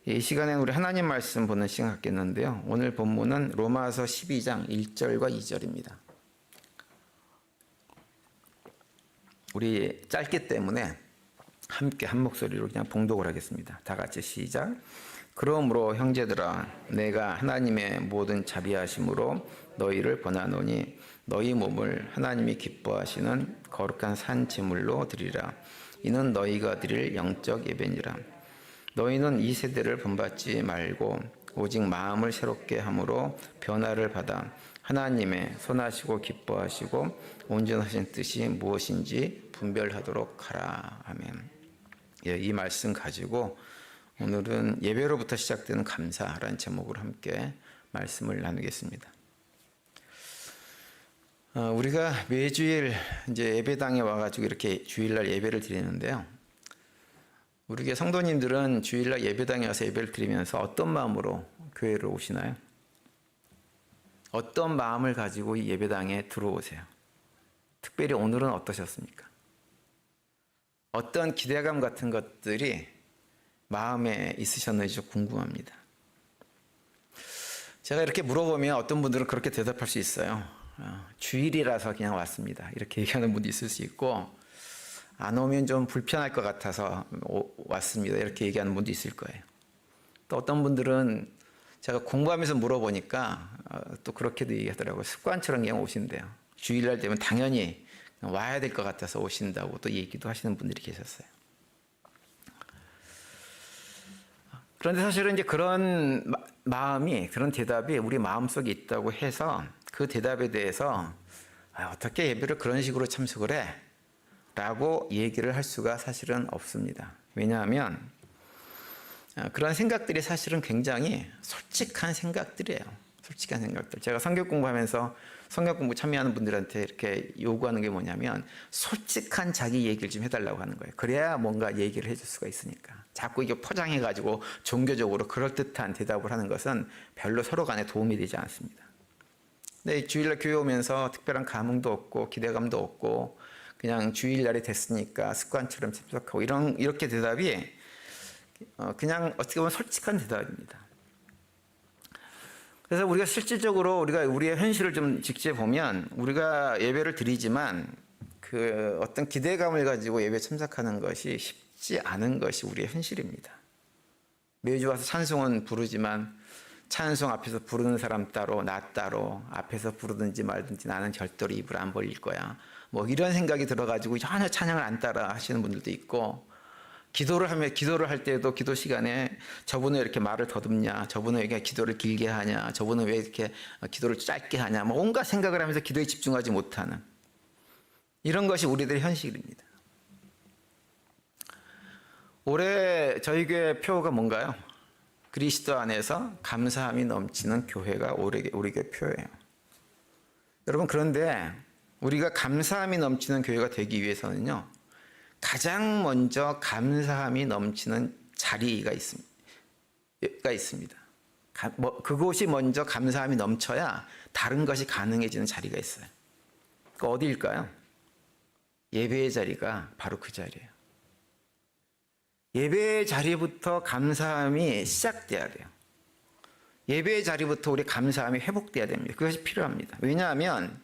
이 시간에는 우리 하나님 말씀 보는 시간 갖겠는데요. 오늘 본문은 로마서 12장 1절과 2절입니다. 우리 짧기 때문에 함께 한 목소리로 그냥 봉독을 하겠습니다. 다 같이 시작. 그러므로 형제들아 내가 하나님의 모든 자비하심으로 너희를 권하노니 너희 몸을 하나님이 기뻐하시는 거룩한 산 제물로 드리라. 이는 너희가 드릴 영적 예배니라. 너희는 이 세대를 본받지 말고 오직 마음을 새롭게 함으로 변화를 받아 하나님의 선하시고 기뻐하시고 온전하신 뜻이 무엇인지 분별하도록 하라. 아멘. 예, 이 말씀 가지고 오늘은 예배로부터 시작되는 감사라는 제목으로 함께 말씀을 나누겠습니다. 우리가 매주일 이제 예배당에 와가지고 이렇게 주일날 예배를 드리는데요. 우리 교회 성도님들은 주일날 예배당에 와서 예배를 드리면서 어떤 마음으로 교회로 오시나요? 어떤 마음을 가지고 이 예배당에 들어오세요? 특별히 오늘은 어떠셨습니까? 어떤 기대감 같은 것들이 마음에 있으셨는지 좀 궁금합니다. 제가 이렇게 물어보면 어떤 분들은 그렇게 대답할 수 있어요. 주일이라서 그냥 왔습니다. 이렇게 얘기하는 분도 있을 수 있고, 안 오면 좀 불편할 것 같아서 왔습니다. 이렇게 얘기하는 분도 있을 거예요. 또 어떤 분들은 제가 공부하면서 물어보니까 또 그렇게도 얘기하더라고요. 습관처럼 그냥 오신대요. 주일날 되면 당연히 와야 될 것 같아서 오신다고 또 얘기도 하시는 분들이 계셨어요. 그런데 사실은 이제 그런 마음이, 그런 대답이 우리 마음속에 있다고 해서 그 대답에 대해서 어떻게 예배를 그런 식으로 참석을 해? 라고 얘기를 할 수가 사실은 없습니다. 왜냐하면 그런 생각들이 사실은 굉장히 솔직한 생각들이에요. 솔직한 생각들. 제가 성경 공부하면서 성경 공부 참여하는 분들한테 이렇게 요구하는 게 뭐냐면 솔직한 자기 얘기를 좀 해달라고 하는 거예요. 그래야 뭔가 얘기를 해줄 수가 있으니까. 자꾸 이게 포장해가지고 종교적으로 그럴듯한 대답을 하는 것은 별로 서로 간에 도움이 되지 않습니다. 근데 주일날 교회 오면서 특별한 감흥도 없고 기대감도 없고 그냥 주일날이 됐으니까 습관처럼 참석하고 이렇게 대답이 그냥 어떻게 보면 솔직한 대답입니다. 그래서 우리가 실질적으로 우리의 현실을 좀 직시해보면 우리가 예배를 드리지만 그 어떤 기대감을 가지고 예배에 참석하는 것이 쉽지 않은 것이 우리의 현실입니다. 매주 와서 찬송은 부르지만 찬송 앞에서 부르는 사람 따로 나 따로 앞에서 부르든지 말든지 나는 절대로 입을 안 벌릴 거야. 뭐 이런 생각이 들어가지고 전혀 찬양을 안 따라 하시는 분들도 있고 기도를 할 때도 기도 시간에 저분은 왜 이렇게 말을 더듬냐, 저분은 왜 이렇게 기도를 길게 하냐, 저분은 왜 이렇게 기도를 짧게 하냐, 뭐 온갖 생각을 하면서 기도에 집중하지 못하는 이런 것이 우리들의 현실입니다. 올해 저희 교회 표가 뭔가요? 그리스도 안에서 감사함이 넘치는 교회가 우리 교회 표예요. 여러분, 그런데 우리가 감사함이 넘치는 교회가 되기 위해서는요, 가장 먼저 감사함이 넘치는 자리가 있습니다. 그곳이 먼저 감사함이 넘쳐야 다른 것이 가능해지는 자리가 있어요. 그 어디일까요? 예배의 자리가 바로 그 자리예요. 예배의 자리부터 감사함이 시작돼야 돼요. 예배의 자리부터 우리 감사함이 회복돼야 됩니다. 그것이 필요합니다. 왜냐하면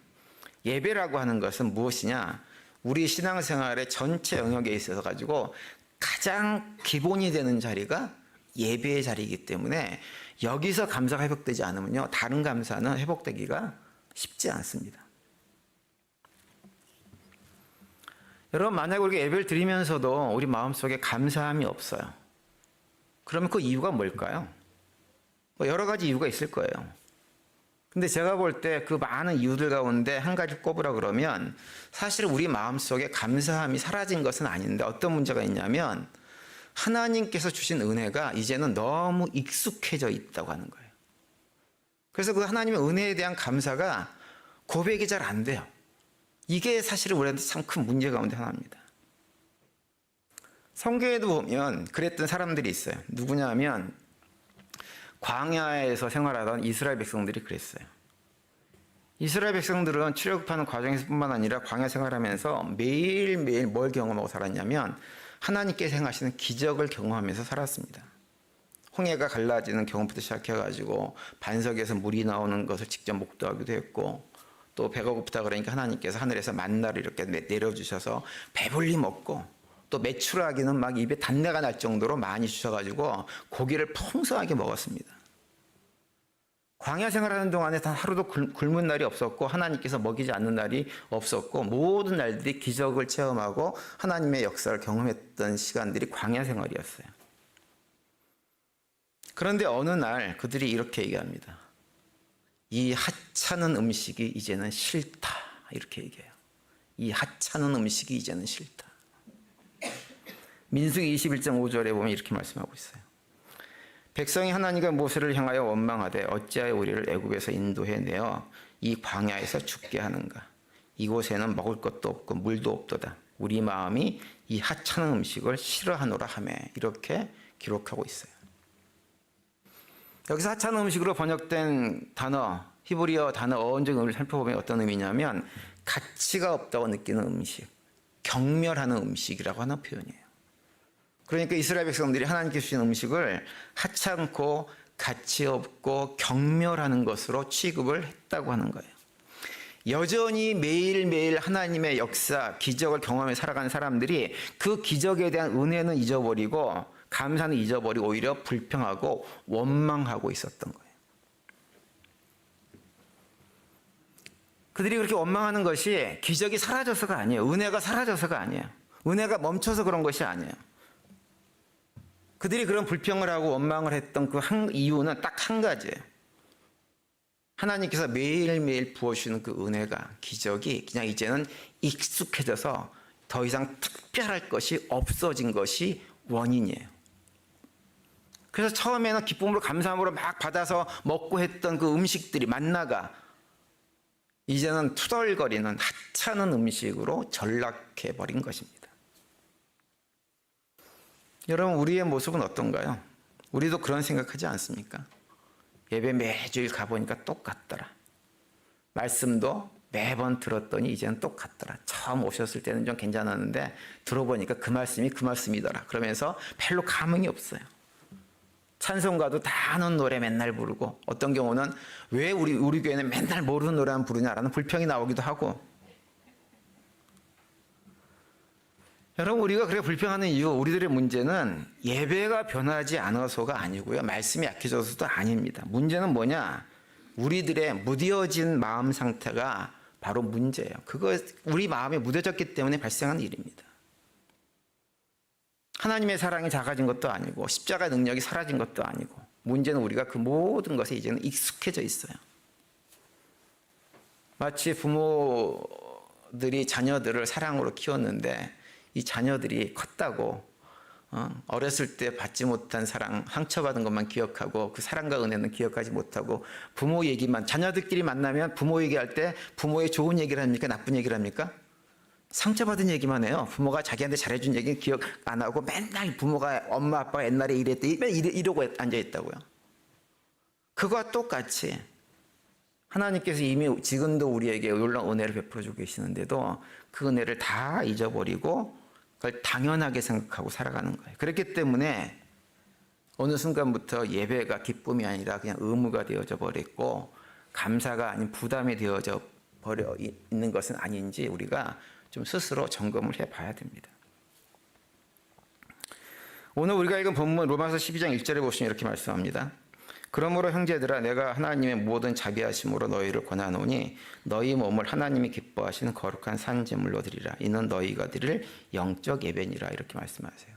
예배라고 하는 것은 무엇이냐? 우리 신앙생활의 전체 영역에 있어서 가지고 가장 기본이 되는 자리가 예배의 자리이기 때문에 여기서 감사가 회복되지 않으면요, 다른 감사는 회복되기가 쉽지 않습니다. 여러분, 만약에 우리가 예배를 드리면서도 우리 마음속에 감사함이 없어요. 그러면 그 이유가 뭘까요? 여러 가지 이유가 있을 거예요. 근데 제가 볼 때 그 많은 이유들 가운데 한 가지 꼽으라 그러면 사실 우리 마음속에 감사함이 사라진 것은 아닌데 어떤 문제가 있냐면 하나님께서 주신 은혜가 이제는 너무 익숙해져 있다고 하는 거예요. 그래서 그 하나님의 은혜에 대한 감사가 고백이 잘 안 돼요. 이게 사실은 우리한테 참 큰 문제 가운데 하나입니다. 성경에도 보면 그랬던 사람들이 있어요. 누구냐 하면 광야에서 생활하던 이스라엘 백성들이 그랬어요. 이스라엘 백성들은 출애굽하는 과정에서 뿐만 아니라 광야 생활하면서 매일매일 뭘 경험하고 살았냐면 하나님께서 행하시는 기적을 경험하면서 살았습니다. 홍해가 갈라지는 경험부터 시작해가지고 반석에서 물이 나오는 것을 직접 목도하기도 했고, 또 배가 고프다 그러니까 하나님께서 하늘에서 만나를 이렇게 내려주셔서 배불리 먹고, 또 메추라기는 막 입에 단내가 날 정도로 많이 주셔가지고 고기를 풍성하게 먹었습니다. 광야 생활하는 동안에 단 하루도 굶은 날이 없었고, 하나님께서 먹이지 않는 날이 없었고, 모든 날들이 기적을 체험하고 하나님의 역사를 경험했던 시간들이 광야 생활이었어요. 그런데 어느 날 그들이 이렇게 얘기합니다. 이 하찮은 음식이 이제는 싫다, 이렇게 얘기해요. 이 하찮은 음식이 이제는 싫다. 민수기 21장 5절에 보면 이렇게 말씀하고 있어요. 백성이 하나님과 모세를 향하여 원망하되 어찌하여 우리를 애굽에서 인도해내어 이 광야에서 죽게 하는가. 이곳에는 먹을 것도 없고 물도 없도다. 우리 마음이 이 하찮은 음식을 싫어하노라 하며, 이렇게 기록하고 있어요. 여기서 하찮은 음식으로 번역된 단어, 히브리어 단어 어원적 의미를 살펴보면 어떤 의미냐면 가치가 없다고 느끼는 음식, 경멸하는 음식이라고 하는 표현이에요. 그러니까 이스라엘 백성들이 하나님께 주신 음식을 하찮고 가치 없고 경멸하는 것으로 취급을 했다고 하는 거예요. 여전히 매일매일 하나님의 역사, 기적을 경험해 살아가는 사람들이 그 기적에 대한 은혜는 잊어버리고 감사는 잊어버리고 오히려 불평하고 원망하고 있었던 거예요. 그들이 그렇게 원망하는 것이 기적이 사라져서가 아니에요. 은혜가 사라져서가 아니에요. 은혜가 멈춰서 그런 것이 아니에요. 그들이 그런 불평을 하고 원망을 했던 그 이유는 딱 한 가지예요. 하나님께서 매일매일 부어주시는 그 은혜가, 기적이 그냥 이제는 익숙해져서 더 이상 특별할 것이 없어진 것이 원인이에요. 그래서 처음에는 기쁨으로 감사함으로 막 받아서 먹고 했던 그 음식들이, 만나가 이제는 투덜거리는 하찮은 음식으로 전락해버린 것입니다. 여러분, 우리의 모습은 어떤가요? 우리도 그런 생각하지 않습니까? 예배 매주일 가보니까 똑같더라. 말씀도 매번 들었더니 이제는 똑같더라. 처음 오셨을 때는 좀 괜찮았는데 들어보니까 그 말씀이 그 말씀이더라. 그러면서 별로 감흥이 없어요. 찬송가도 다 아는 노래 맨날 부르고, 어떤 경우는 왜 우리 교회는 맨날 모르는 노래만 부르냐라는 불평이 나오기도 하고. 여러분, 우리가 그렇게 불평하는 이유, 우리들의 문제는 예배가 변하지 않아서가 아니고요, 말씀이 약해져서도 아닙니다. 문제는 뭐냐? 우리들의 무뎌진 마음 상태가 바로 문제예요. 그거 우리 마음에 무뎌졌기 때문에 발생하는 일입니다. 하나님의 사랑이 작아진 것도 아니고 십자가의 능력이 사라진 것도 아니고, 문제는 우리가 그 모든 것에 이제는 익숙해져 있어요. 마치 부모들이 자녀들을 사랑으로 키웠는데 이 자녀들이 컸다고 어렸을 때 받지 못한 사랑, 상처받은 것만 기억하고 그 사랑과 은혜는 기억하지 못하고, 부모 얘기만, 자녀들끼리 만나면 부모 얘기할 때 부모의 좋은 얘기를 합니까? 나쁜 얘기를 합니까? 상처받은 얘기만 해요. 부모가 자기한테 잘해준 얘기는 기억 안 하고 맨날 부모가, 엄마 아빠가 옛날에 이랬대, 이러고 앉아있다고요. 그거와 똑같이 하나님께서 이미 지금도 우리에게 놀라운 은혜를 베풀어주고 계시는데도 그 은혜를 다 잊어버리고 그걸 당연하게 생각하고 살아가는 거예요. 그렇기 때문에 어느 순간부터 예배가 기쁨이 아니라 그냥 의무가 되어져 버렸고, 감사가 아닌 부담이 되어져 버려 있는 것은 아닌지 우리가 좀 스스로 점검을 해봐야 됩니다. 오늘 우리가 읽은 본문 로마서 12장 1절에 보시면 이렇게 말씀합니다. 그러므로 형제들아, 내가 하나님의 모든 자비하심으로 너희를 권하노니 너희 몸을 하나님이 기뻐하시는 거룩한 산 제물로 드리라. 이는 너희가 드릴 영적 예배니라. 이렇게 말씀하세요.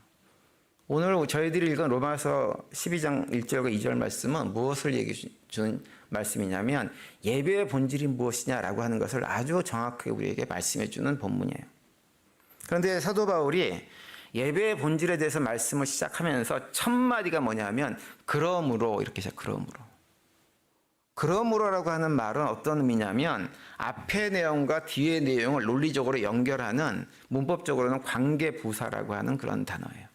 오늘 저희들이 읽은 로마서 12장 1절과 2절 말씀은 무엇을 얘기해 주는 말씀이냐면, 예배의 본질이 무엇이냐라고 하는 것을 아주 정확하게 우리에게 말씀해 주는 본문이에요. 그런데 사도 바울이 예배의 본질에 대해서 말씀을 시작하면서 첫 마디가 뭐냐면 그러므로, 이렇게 시작. 그러므로라고 하는 말은 어떤 의미냐면 앞의 내용과 뒤의 내용을 논리적으로 연결하는, 문법적으로는 관계부사라고 하는 그런 단어예요.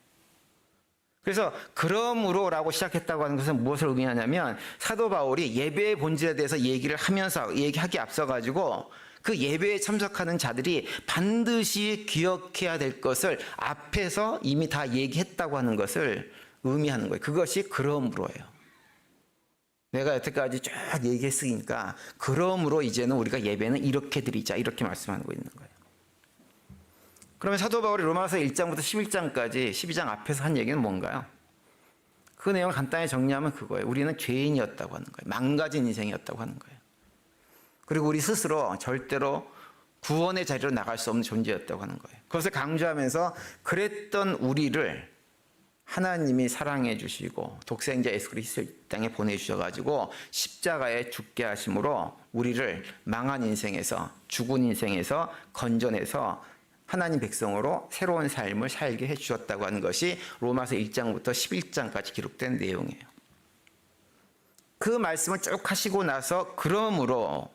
그래서 그러므로라고 시작했다고 하는 것은 무엇을 의미하냐면, 사도 바울이 예배의 본질에 대해서 얘기하기 앞서 가지고 그 예배에 참석하는 자들이 반드시 기억해야 될 것을 앞에서 이미 다 얘기했다고 하는 것을 의미하는 거예요. 그것이 그러므로예요. 내가 여태까지 쭉 얘기했으니까 그러므로 이제는 우리가 예배는 이렇게 드리자 이렇게 말씀하고 있는 거예요. 그러면 사도 바울이 로마서 1장부터 11장까지 12장 앞에서 한 얘기는 뭔가요? 그 내용을 간단히 정리하면 그거예요. 우리는 죄인이었다고 하는 거예요. 망가진 인생이었다고 하는 거예요. 그리고 우리 스스로 절대로 구원의 자리로 나갈 수 없는 존재였다고 하는 거예요. 그것을 강조하면서 그랬던 우리를 하나님이 사랑해 주시고 독생자 예수 그리스도를 이 땅에 보내주셔가지고 십자가에 죽게 하심으로 우리를 망한 인생에서 죽은 인생에서 건져내서 하나님 백성으로 새로운 삶을 살게 해주셨다고 하는 것이 로마서 1장부터 11장까지 기록된 내용이에요. 그 말씀을 쭉 하시고 나서 그러므로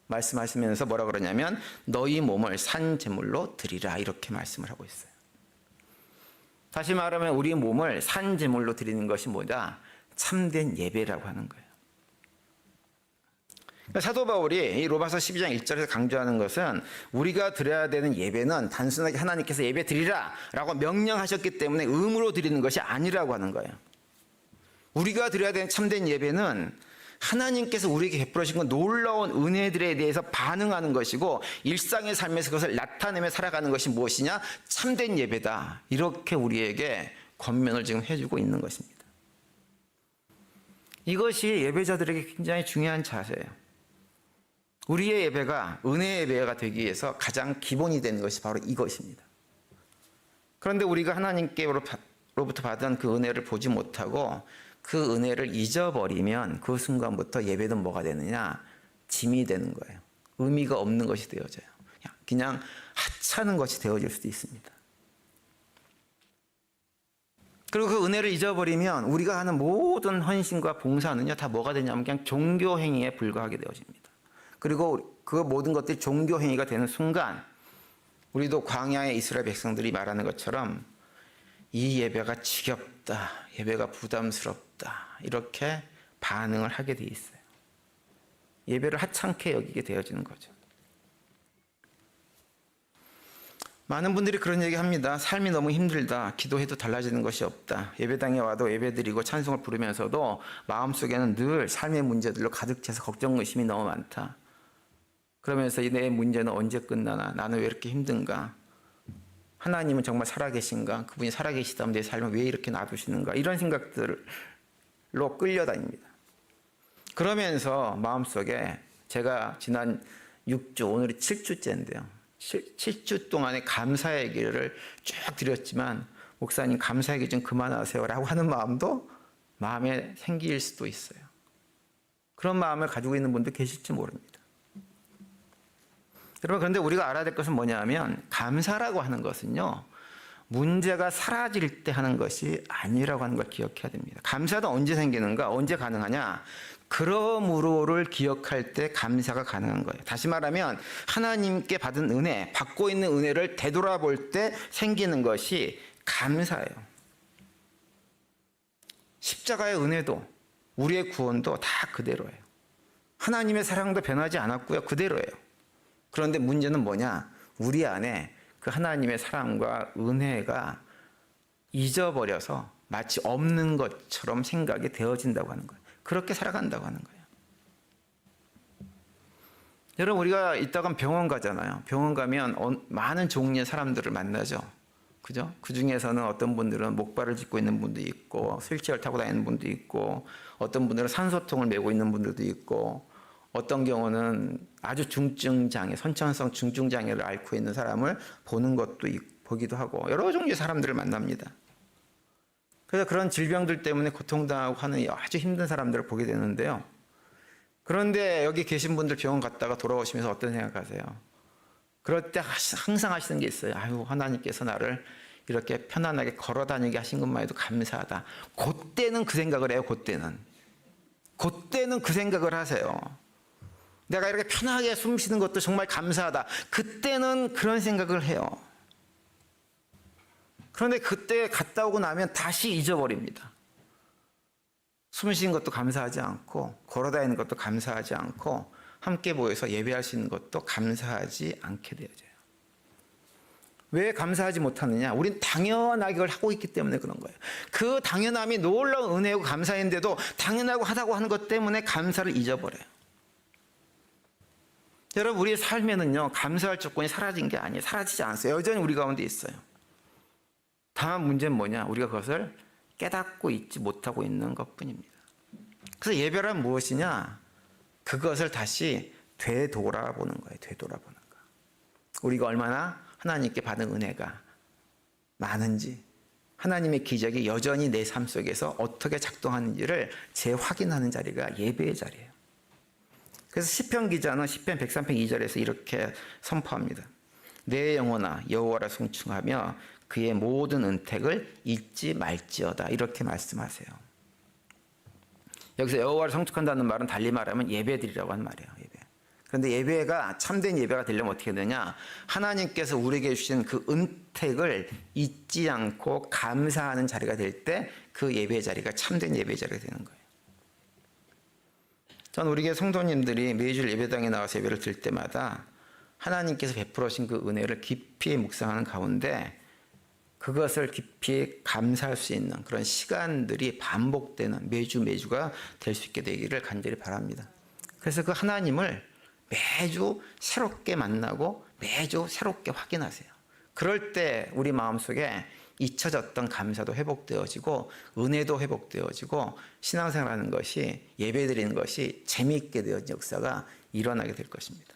말씀하시면서 뭐라 그러냐면 너희 몸을 산 제물로 드리라 이렇게 말씀을 하고 있어요. 다시 말하면 우리 몸을 산 제물로 드리는 것이 뭐냐? 참된 예배라고 하는 거예요. 그러니까 사도 바울이 이 로마서 12장 1절에서 강조하는 것은 우리가 드려야 되는 예배는 단순하게 하나님께서 예배 드리라 라고 명령하셨기 때문에 의무로 드리는 것이 아니라고 하는 거예요. 우리가 드려야 되는 참된 예배는 하나님께서 우리에게 베풀으신 건 놀라운 은혜들에 대해서 반응하는 것이고 일상의 삶에서 그것을 나타내며 살아가는 것이 무엇이냐? 참된 예배다. 이렇게 우리에게 권면을 지금 해주고 있는 것입니다. 이것이 예배자들에게 굉장히 중요한 자세예요. 우리의 예배가 은혜의 예배가 되기 위해서 가장 기본이 되는 것이 바로 이것입니다. 그런데 우리가 하나님께로부터 받은 그 은혜를 보지 못하고 그 은혜를 잊어버리면 그 순간부터 예배는 뭐가 되느냐? 짐이 되는 거예요. 의미가 없는 것이 되어져요. 그냥 하찮은 것이 되어질 수도 있습니다. 그리고 그 은혜를 잊어버리면 우리가 하는 모든 헌신과 봉사는요, 다 뭐가 되냐면 그냥 종교 행위에 불과하게 되어집니다. 그리고 그 모든 것들이 종교 행위가 되는 순간 우리도 광야의 이스라엘 백성들이 말하는 것처럼 이 예배가 지겹다, 예배가 부담스럽다 이렇게 반응을 하게 돼 있어요. 예배를 하찮게 여기게 되어지는 거죠. 많은 분들이 그런 얘기 합니다. 삶이 너무 힘들다. 기도해도 달라지는 것이 없다. 예배당에 와도 예배드리고 찬송을 부르면서도 마음속에는 늘 삶의 문제들로 가득 차서 걱정, 의심이 너무 많다. 그러면서 내 문제는 언제 끝나나? 나는 왜 이렇게 힘든가? 하나님은 정말 살아계신가? 그분이 살아계시다면 내 삶을 왜 이렇게 놔두시는가? 이런 생각들로 끌려다닙니다. 그러면서 마음속에 제가 지난 6주, 오늘이 7주째인데요. 7주 동안의 감사의 얘기를 쭉 드렸지만 목사님 감사 얘기 좀 그만하세요 라고 하는 마음도 마음에 생길 수도 있어요. 그런 마음을 가지고 있는 분도 계실지 모릅니다. 여러분, 그런데 우리가 알아야 될 것은 뭐냐면 감사라고 하는 것은요, 문제가 사라질 때 하는 것이 아니라고 하는 걸 기억해야 됩니다. 감사도 언제 생기는가? 언제 가능하냐? 그러므로를 기억할 때 감사가 가능한 거예요. 다시 말하면 하나님께 받은 은혜, 받고 있는 은혜를 되돌아볼 때 생기는 것이 감사예요. 십자가의 은혜도 우리의 구원도 다 그대로예요. 하나님의 사랑도 변하지 않았고요. 그대로예요. 그런데 문제는 뭐냐? 우리 안에 그 하나님의 사랑과 은혜가 잊어버려서 마치 없는 것처럼 생각이 되어진다고 하는 거예요. 그렇게 살아간다고 하는 거예요. 여러분, 우리가 이따가 병원 가잖아요. 병원 가면 많은 종류의 사람들을 만나죠. 그죠? 그 중에서는 어떤 분들은 목발을 짚고 있는 분도 있고, 휠체어를 타고 다니는 분도 있고, 어떤 분들은 산소통을 메고 있는 분들도 있고, 어떤 경우는 아주 중증장애, 선천성 중증장애를 앓고 있는 사람을 보는 것도 보기도 하고 여러 종류의 사람들을 만납니다. 그래서 그런 질병들 때문에 고통당하고 하는 아주 힘든 사람들을 보게 되는데요. 그런데 여기 계신 분들 병원 갔다가 돌아오시면서 어떤 생각하세요? 그럴 때 항상 하시는 게 있어요. 아유, 하나님께서 나를 이렇게 편안하게 걸어 다니게 하신 것만 해도 감사하다. 그때는 그 생각을 해요. 그때는 그 생각을 하세요. 내가 이렇게 편하게 숨 쉬는 것도 정말 감사하다. 그때는 그런 생각을 해요. 그런데 그때 갔다 오고 나면 다시 잊어버립니다. 숨 쉬는 것도 감사하지 않고, 걸어다니는 것도 감사하지 않고, 함께 모여서 예배할 수 있는 것도 감사하지 않게 되어져요. 왜 감사하지 못하느냐? 우린 당연하게 그걸 하고 있기 때문에 그런 거예요. 그 당연함이 놀라운 은혜고 감사인데도 당연하고 하다고 하는 것 때문에 감사를 잊어버려요. 여러분, 우리의 삶에는요, 감사할 조건이 사라진 게 아니에요. 사라지지 않았어요. 여전히 우리 가운데 있어요. 다만 문제는 뭐냐? 우리가 그것을 깨닫고 있지 못하고 있는 것뿐입니다. 그래서 예배란 무엇이냐? 그것을 다시 되돌아보는 거예요. 되돌아보는 거. 우리가 얼마나 하나님께 받은 은혜가 많은지, 하나님의 기적이 여전히 내 삶 속에서 어떻게 작동하는지를 재확인하는 자리가 예배의 자리예요. 그래서 시편 기자는 시편 103편 2절에서 이렇게 선포합니다. 내 영혼아 여호와를 송축하며 그의 모든 은택을 잊지 말지어다. 이렇게 말씀하세요. 여기서 여호와를 송축한다는 말은 달리 말하면 예배드리라고 하는 말이에요. 예배. 그런데 예배가 참된 예배가 되려면 어떻게 되냐? 하나님께서 우리에게 주신 그 은택을 잊지 않고 감사하는 자리가 될 때 그 예배 자리가 참된 예배 자리가 되는 거예요. 전 우리 교회 성도님들이 매주일 예배당에 나와서 예배를 드릴 때마다 하나님께서 베풀어 주신 그 은혜를 깊이 묵상하는 가운데 그것을 깊이 감사할 수 있는 그런 시간들이 반복되는 매주가 될 수 있게 되기를 간절히 바랍니다. 그래서 그 하나님을 매주 새롭게 만나고 매주 새롭게 확인하세요. 그럴 때 우리 마음속에 잊혀졌던 감사도 회복되어지고 은혜도 회복되어지고 신앙생활하는 것이 예배드리는 것이 재미있게 되어진 역사가 일어나게 될 것입니다.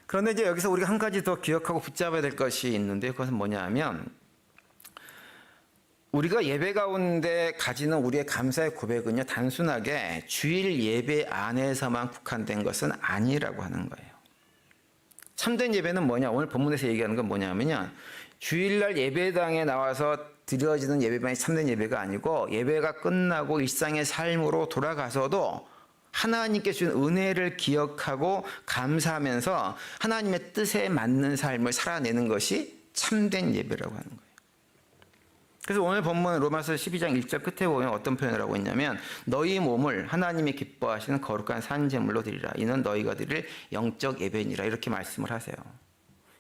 그런데 이제 여기서 우리가 한 가지 더 기억하고 붙잡아야 될 것이 있는데 그것은 뭐냐 하면 우리가 예배 가운데 가지는 우리의 감사의 고백은요 단순하게 주일 예배 안에서만 국한된 것은 아니라고 하는 거예요. 참된 예배는 뭐냐? 오늘 본문에서 얘기하는 건 뭐냐면요 주일날 예배당에 나와서 드려지는 예배만이 참된 예배가 아니고 예배가 끝나고 일상의 삶으로 돌아가서도 하나님께 주신 은혜를 기억하고 감사하면서 하나님의 뜻에 맞는 삶을 살아내는 것이 참된 예배라고 하는 거예요. 그래서 오늘 본문 로마서 12장 1절 끝에 보면 어떤 표현을 하고 있냐면 너희 몸을 하나님이 기뻐하시는 거룩한 산제물로 드리라. 이는 너희가 드릴 영적 예배니라. 이렇게 말씀을 하세요.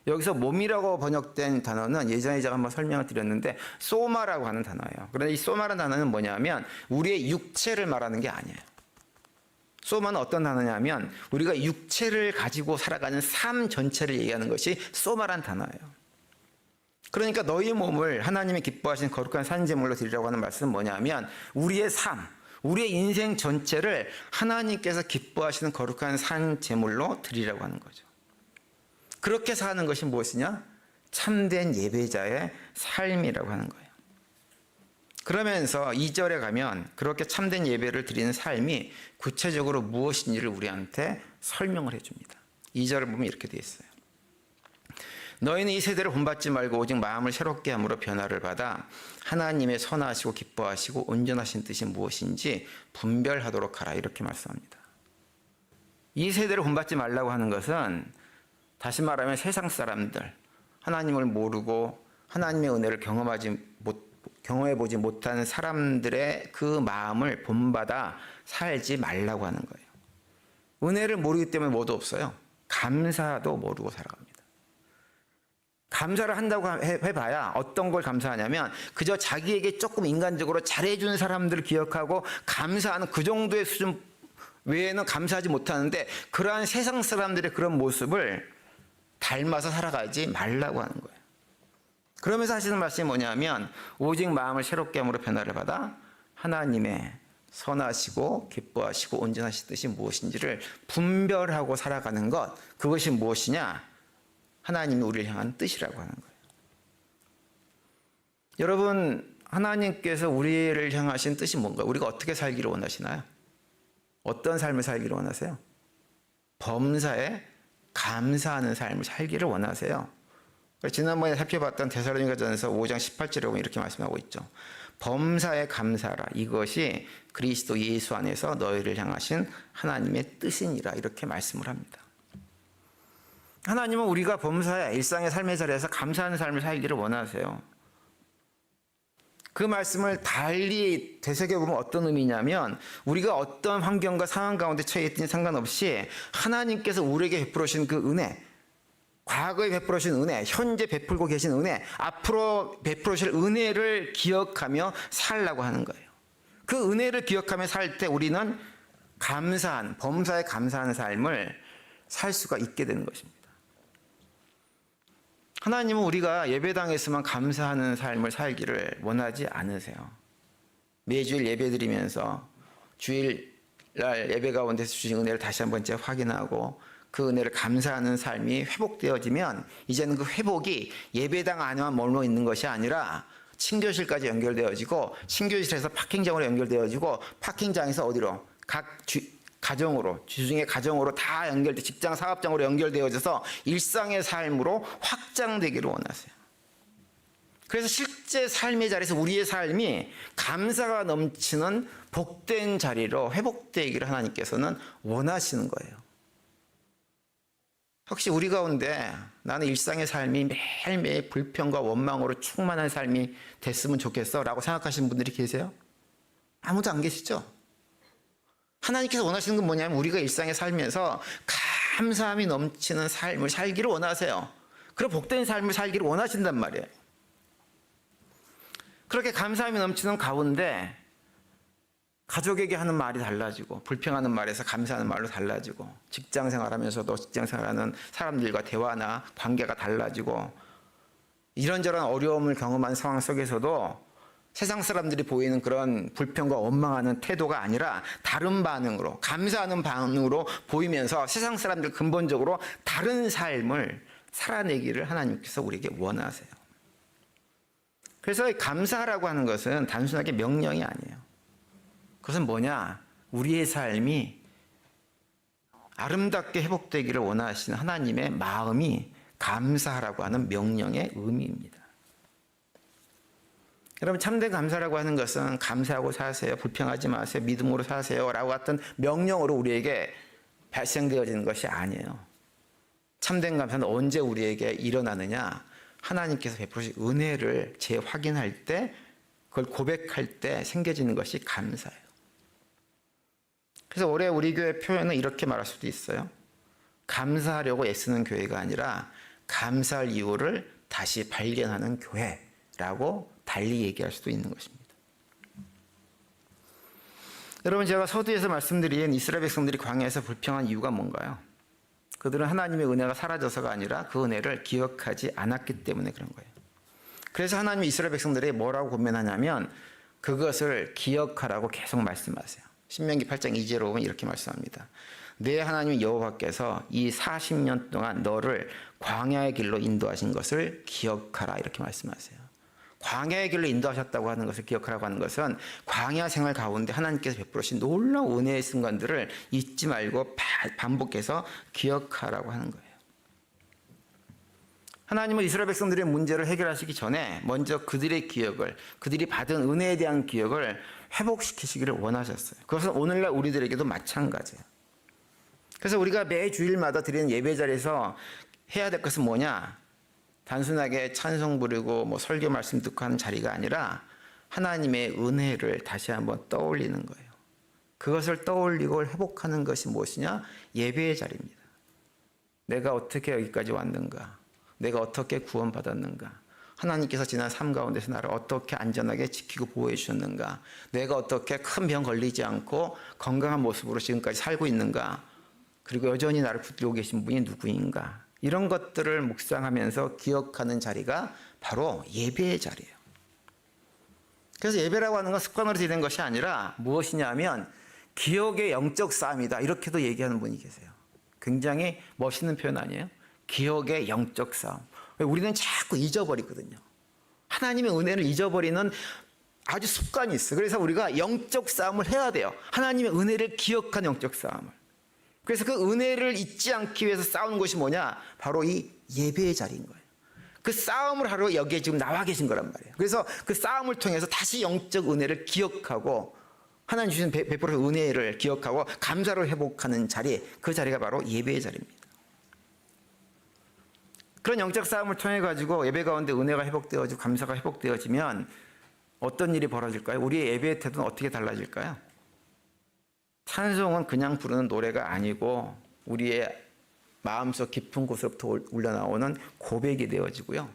여기서 몸이라고 번역된 단어는 예전에 제가 한번 설명을 드렸는데 소마라고 하는 단어예요. 그런데 이 소마라는 단어는 뭐냐면 우리의 육체를 말하는 게 아니에요. 소마는 어떤 단어냐면 우리가 육체를 가지고 살아가는 삶 전체를 얘기하는 것이 소마란 단어예요. 그러니까 너희 몸을 하나님이 기뻐하시는 거룩한 산제물로 드리라고 하는 말씀은 뭐냐면 우리의 삶, 우리의 인생 전체를 하나님께서 기뻐하시는 거룩한 산제물로 드리라고 하는 거죠. 그렇게 사는 것이 무엇이냐? 참된 예배자의 삶이라고 하는 거예요. 그러면서 2절에 가면 그렇게 참된 예배를 드리는 삶이 구체적으로 무엇인지를 우리한테 설명을 해줍니다. 2절을 보면 이렇게 되어 있어요. 너희는 이 세대를 본받지 말고 오직 마음을 새롭게 함으로 변화를 받아 하나님의 선하시고 기뻐하시고 온전하신 뜻이 무엇인지 분별하도록 하라. 이렇게 말씀합니다. 이 세대를 본받지 말라고 하는 것은 다시 말하면 세상 사람들, 하나님을 모르고 하나님의 은혜를 경험해보지 못한 사람들의 그 마음을 본받아 살지 말라고 하는 거예요. 은혜를 모르기 때문에 뭐도 없어요. 감사도 모르고 살아갑니다. 감사를 한다고 해봐야 어떤 걸 감사하냐면 그저 자기에게 조금 인간적으로 잘해주는 사람들을 기억하고 감사하는 그 정도의 수준 외에는 감사하지 못하는데 그러한 세상 사람들의 그런 모습을 닮아서 살아가지 말라고 하는 거예요. 그러면서 하시는 말씀이 뭐냐면 오직 마음을 새롭게 함으로 변화를 받아 하나님의 선하시고 기뻐하시고 온전하신 뜻이 무엇인지를 분별하고 살아가는 것, 그것이 무엇이냐? 하나님이 우리를 향한 뜻이라고 하는 거예요. 여러분, 하나님께서 우리를 향하신 뜻이 뭔가요? 우리가 어떻게 살기를 원하시나요? 어떤 삶을 살기를 원하세요? 범사에 감사하는 삶을 살기를 원하세요. 지난번에 살펴봤던 데살로니가전서 5장 18절에 보면 이렇게 말씀하고 있죠. 범사에 감사하라. 이것이 그리스도 예수 안에서 너희를 향하신 하나님의 뜻이니라. 이렇게 말씀을 합니다. 하나님은 우리가 범사에 일상의 삶의 자리에서 감사하는 삶을 살기를 원하세요. 그 말씀을 달리 되새겨보면 어떤 의미냐면 우리가 어떤 환경과 상황 가운데 처해 있든지 상관없이 하나님께서 우리에게 베풀어 주신 그 은혜, 과거에 베풀으신 은혜, 현재 베풀고 계신 은혜, 앞으로 베풀으실 은혜를 기억하며 살라고 하는 거예요. 그 은혜를 기억하며 살 때 우리는 감사한, 범사에 감사하는 삶을 살 수가 있게 되는 것입니다. 하나님은 우리가 예배당에서만 감사하는 삶을 살기를 원하지 않으세요. 매주일 예배 드리면서 주일날 예배 가운데서 주신 은혜를 다시 한 번째 확인하고 그 은혜를 감사하는 삶이 회복되어지면 이제는 그 회복이 예배당 안에만 머물러 있는 것이 아니라 친교실까지 연결되어지고 친교실에서 파킹장으로 연결되어지고 파킹장에서 어디로? 가정으로, 주중에 가정으로 다 연결돼 직장 사업장으로 연결되어져서 일상의 삶으로 확장되기를 원하세요. 그래서 실제 삶의 자리에서 우리의 삶이 감사가 넘치는 복된 자리로 회복되기를 하나님께서는 원하시는 거예요. 혹시 우리 가운데 나는 일상의 삶이 매일매일 불평과 원망으로 충만한 삶이 됐으면 좋겠어 라고 생각하시는 분들이 계세요? 아무도 안 계시죠? 하나님께서 원하시는 건 뭐냐면 우리가 일상에 살면서 감사함이 넘치는 삶을 살기를 원하세요. 그런 복된 삶을 살기를 원하신단 말이에요. 그렇게 감사함이 넘치는 가운데 가족에게 하는 말이 달라지고 불평하는 말에서 감사하는 말로 달라지고 직장 생활하면서도 직장 생활하는 사람들과 대화나 관계가 달라지고 이런저런 어려움을 경험한 상황 속에서도 세상 사람들이 보이는 그런 불평과 원망하는 태도가 아니라 다른 반응으로 감사하는 반응으로 보이면서 세상 사람들 근본적으로 다른 삶을 살아내기를 하나님께서 우리에게 원하세요. 그래서 감사하라고 하는 것은 단순하게 명령이 아니에요. 그것은 뭐냐? 우리의 삶이 아름답게 회복되기를 원하시는 하나님의 마음이 감사하라고 하는 명령의 의미입니다. 여러분, 참된 감사라고 하는 것은 감사하고 사세요, 불평하지 마세요, 믿음으로 사세요 라고 같은 명령으로 우리에게 발생되어지는 것이 아니에요. 참된 감사는 언제 우리에게 일어나느냐? 하나님께서 베푸신 은혜를 재확인할 때, 그걸 고백할 때 생겨지는 것이 감사예요. 그래서 올해 우리 교회 표현은 이렇게 말할 수도 있어요. 감사하려고 애쓰는 교회가 아니라 감사할 이유를 다시 발견하는 교회라고 달리 얘기할 수도 있는 것입니다. 여러분, 제가 서두에서 말씀드린 이스라엘 백성들이 광야에서 불평한 이유가 뭔가요? 그들은 하나님의 은혜가 사라져서가 아니라 그 은혜를 기억하지 않았기 때문에 그런 거예요. 그래서 하나님이 이스라엘 백성들에게 뭐라고 권면하냐면 그것을 기억하라고 계속 말씀하세요. 신명기 8장 2절로 보면 이렇게 말씀합니다. 내 하나님 여호와께서 이 40년 동안 너를 광야의 길로 인도하신 것을 기억하라 이렇게 말씀하세요. 광야의 길로 인도하셨다고 하는 것을 기억하라고 하는 것은 광야 생활 가운데 하나님께서 베풀으신 놀라운 은혜의 순간들을 잊지 말고 반복해서 기억하라고 하는 거예요. 하나님은 이스라엘 백성들의 문제를 해결하시기 전에 먼저 그들의 기억을, 그들이 받은 은혜에 대한 기억을 회복시키시기를 원하셨어요. 그것은 오늘날 우리들에게도 마찬가지예요. 그래서 우리가 매 주일마다 드리는 예배 자리에서 해야 될 것은 뭐냐? 단순하게 찬송 부르고 뭐 설교 말씀 듣고 하는 자리가 아니라 하나님의 은혜를 다시 한번 떠올리는 거예요. 그것을 떠올리고 회복하는 것이 무엇이냐? 예배의 자리입니다. 내가 어떻게 여기까지 왔는가? 내가 어떻게 구원받았는가? 하나님께서 지난 삶 가운데서 나를 어떻게 안전하게 지키고 보호해 주셨는가? 내가 어떻게 큰 병 걸리지 않고 건강한 모습으로 지금까지 살고 있는가? 그리고 여전히 나를 붙들고 계신 분이 누구인가? 이런 것들을 묵상하면서 기억하는 자리가 바로 예배의 자리예요. 그래서 예배라고 하는 건 습관으로 되는 것이 아니라 무엇이냐면 기억의 영적 싸움이다. 이렇게도 얘기하는 분이 계세요. 굉장히 멋있는 표현 아니에요? 기억의 영적 싸움. 우리는 자꾸 잊어버리거든요. 하나님의 은혜를 잊어버리는 아주 습관이 있어요. 그래서 우리가 영적 싸움을 해야 돼요. 하나님의 은혜를 기억한 영적 싸움을. 그래서 그 은혜를 잊지 않기 위해서 싸우는 것이 뭐냐? 바로 이 예배의 자리인 거예요. 그 싸움을 하러 여기에 지금 나와 계신 거란 말이에요. 그래서 그 싸움을 통해서 다시 영적 은혜를 기억하고 하나님 주신 베풀어 은혜를 기억하고 감사를 회복하는 자리, 그 자리가 바로 예배의 자리입니다. 그런 영적 싸움을 통해 가지고 예배 가운데 은혜가 회복되어지고 감사가 회복되어지면 어떤 일이 벌어질까요? 우리의 예배의 태도는 어떻게 달라질까요? 찬송은 그냥 부르는 노래가 아니고 우리의 마음속 깊은 곳으로부터 올려나오는 고백이 되어지고요.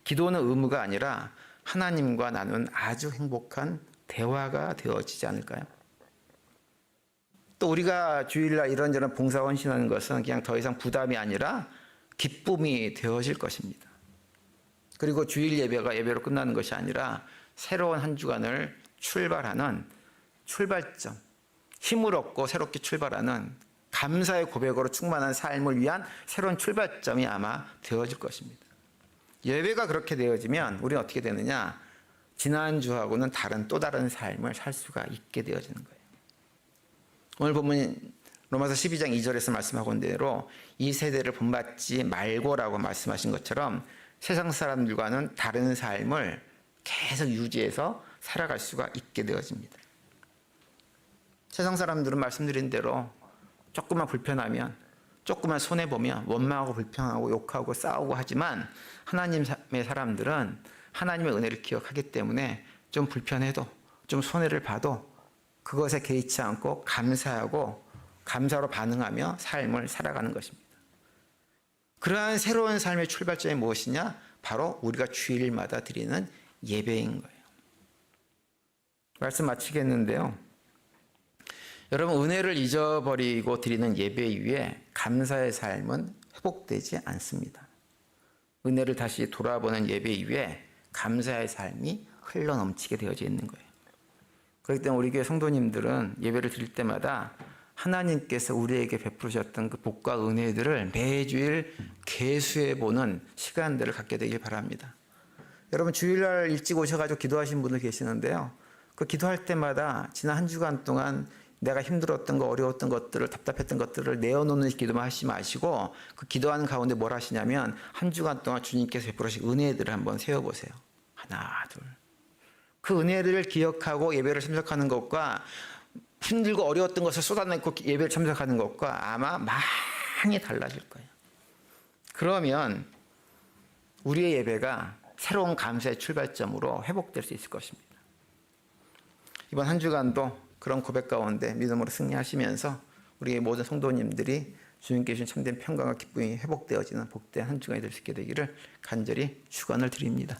기도는 의무가 아니라 하나님과 나눈 아주 행복한 대화가 되어지지 않을까요? 또 우리가 주일날 이런저런 봉사 헌신하는 것은 그냥 더 이상 부담이 아니라 기쁨이 되어질 것입니다. 그리고 주일 예배가 예배로 끝나는 것이 아니라 새로운 한 주간을 출발하는 출발점, 힘을 얻고 새롭게 출발하는 감사의 고백으로 충만한 삶을 위한 새로운 출발점이 아마 되어질 것입니다. 예배가 그렇게 되어지면 우리는 어떻게 되느냐? 지난주하고는 또 다른 삶을 살 수가 있게 되어지는 거예요. 오늘 보면 로마서 12장 2절에서 말씀하고 있는 대로 이 세대를 본받지 말고라고 말씀하신 것처럼 세상 사람들과는 다른 삶을 계속 유지해서 살아갈 수가 있게 되어집니다. 세상 사람들은 말씀드린 대로 조금만 불편하면, 조금만 손해보면 원망하고 불평하고 욕하고 싸우고 하지만 하나님의 사람들은 하나님의 은혜를 기억하기 때문에 좀 불편해도 좀 손해를 봐도 그것에 개의치 않고 감사하고 감사로 반응하며 삶을 살아가는 것입니다. 그러한 새로운 삶의 출발점이 무엇이냐? 바로 우리가 주일마다 드리는 예배인 거예요. 말씀 마치겠는데요. 여러분, 은혜를 잊어버리고 드리는 예배 이후에 감사의 삶은 회복되지 않습니다. 은혜를 다시 돌아보는 예배 이후에 감사의 삶이 흘러넘치게 되어져 있는 거예요. 그렇기 때문에 우리 교회 성도님들은 예배를 드릴 때마다 하나님께서 우리에게 베푸셨던 그 복과 은혜들을 매주일 계수해보는 시간들을 갖게 되길 바랍니다. 여러분, 주일날 일찍 오셔가지고 기도하신 분들 계시는데요. 그 기도할 때마다 지난 한 주간 동안 내가 힘들었던 거, 어려웠던 것들을, 답답했던 것들을 내어놓는 기도만 하시지 마시고 그 기도하는 가운데 뭘 하시냐면 한 주간 동안 주님께서 베풀으신 은혜들을 한번 세워보세요. 하나, 둘. 그 은혜들을 기억하고 예배를 참석하는 것과 힘들고 어려웠던 것을 쏟아내고 예배를 참석하는 것과 아마 많이 달라질 거예요. 그러면 우리의 예배가 새로운 감사의 출발점으로 회복될 수 있을 것입니다. 이번 한 주간도 그런 고백 가운데 믿음으로 승리하시면서 우리의 모든 성도님들이 주님께 주신 참된 평강과 기쁨이 회복되어지는 복된 한 주간이 될 수 있게 되기를 간절히 축원을 드립니다.